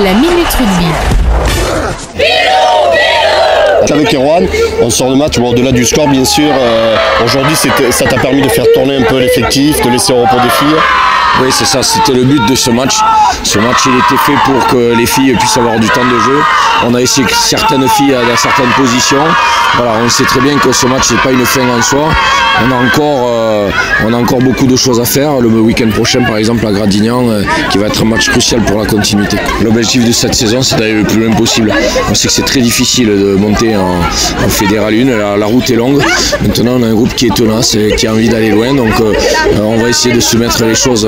La Minute Rugby. Avec Erwan, on sort de match, bon, au-delà du score bien sûr, aujourd'hui ça t'a permis de faire tourner un peu l'effectif, de laisser au repos des filles. Oui, c'est ça, c'était le but de ce match. Ce match, il était fait pour que les filles puissent avoir du temps de jeu. On a essayé que certaines filles dans certaines positions. Voilà, on sait très bien que ce match n'est pas une fin en soi. On a encore beaucoup de choses à faire. Le week-end prochain, par exemple, à Gradignan, qui va être un match crucial pour la continuité. L'objectif de cette saison, c'est d'aller le plus loin possible. On sait que c'est très difficile de monter en Fédéral 1. La route est longue. Maintenant, on a un groupe qui est tenace et qui a envie d'aller loin. Donc, on va essayer de se mettre les choses,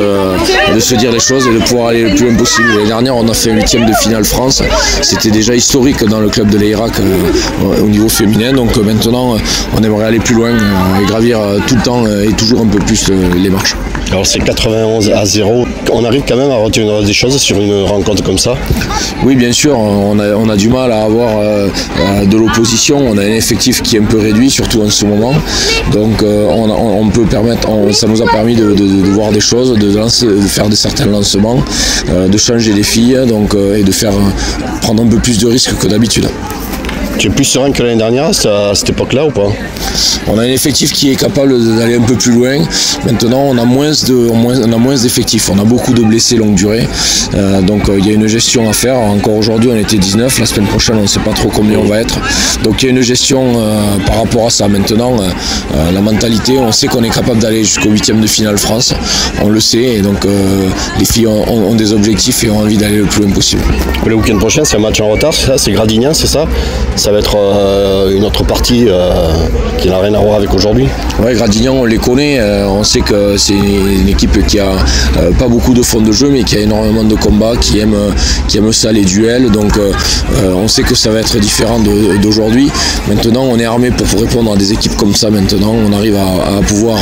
de se dire les choses et de pouvoir aller le plus loin possible. L'année dernière, on a fait un 8e de finale France. C'était déjà historique dans le club de l'Irak au niveau féminin. Donc maintenant, on aimerait aller plus loin et gravir tout le temps et toujours un peu plus les marches. Alors c'est 91-0. On arrive quand même à retenir des choses sur une rencontre comme ça. Oui, bien sûr, on a du mal à avoir de l'opposition. On a un effectif qui est un peu réduit, surtout en ce moment. Donc on peut permettre, ça nous a permis de voir des choses, de faire certains lancements, de changer les filles et de prendre un peu plus de risques que d'habitude. Tu es plus serein que l'année dernière à cette époque-là ou pas? On a un effectif qui est capable d'aller un peu plus loin. Maintenant, on a moins d'effectifs. On a beaucoup de blessés longue durée. Donc, il y a une gestion à faire. Encore aujourd'hui, on était 19. La semaine prochaine, on ne sait pas trop combien on va être. Donc, il y a une gestion par rapport à ça. Maintenant, la mentalité, on sait qu'on est capable d'aller jusqu'au 8e de finale France. On le sait. Et donc, les filles ont des objectifs et ont envie d'aller le plus loin possible. Le week-end prochain, c'est un match en retard. C'est Gradignan, c'est ça? Ça va être une autre partie qui n'a rien à voir avec aujourd'hui. Oui, Gradignan, on les connaît. On sait que c'est une équipe qui a pas beaucoup de fond de jeu, mais qui a énormément de combats, qui aime ça, les duels. Donc on sait que ça va être différent d'aujourd'hui. Maintenant, on est armé pour répondre à des équipes comme ça. Maintenant, on arrive à pouvoir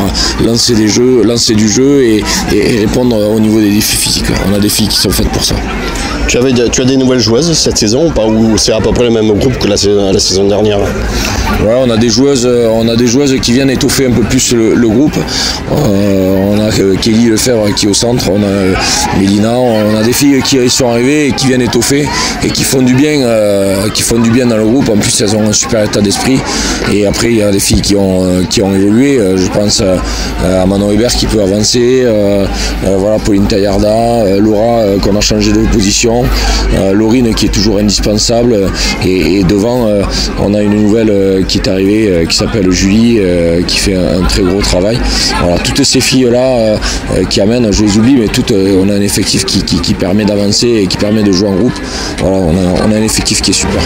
lancer du jeu et répondre au niveau des défis physiques. On a des filles qui sont faites pour ça. Tu as des nouvelles joueuses cette saison ou pas, ou c'est à peu près le même groupe que la saison dernière? Ouais, on a des joueuses qui viennent étoffer un peu plus le groupe. On a Kelly Lefebvre qui est au centre, on a Mélina, on a des filles qui sont arrivées et qui viennent étoffer et qui font du bien dans le groupe. En plus, elles ont un super état d'esprit. Et après, il y a des filles qui ont évolué. Je pense à Manon Hébert qui peut avancer. Voilà, Pauline Taillarda, Laura qu'on a changé de position, Laurine qui est toujours indispensable. Et devant, on a une nouvelle qui est arrivée qui s'appelle Julie, qui fait un très gros travail. Voilà, toutes ces filles-là qui amènent, je les oublie, mais toutes, on a un effectif qui permet d'avancer et qui permet de jouer en groupe. Voilà, on a un effectif qui est super.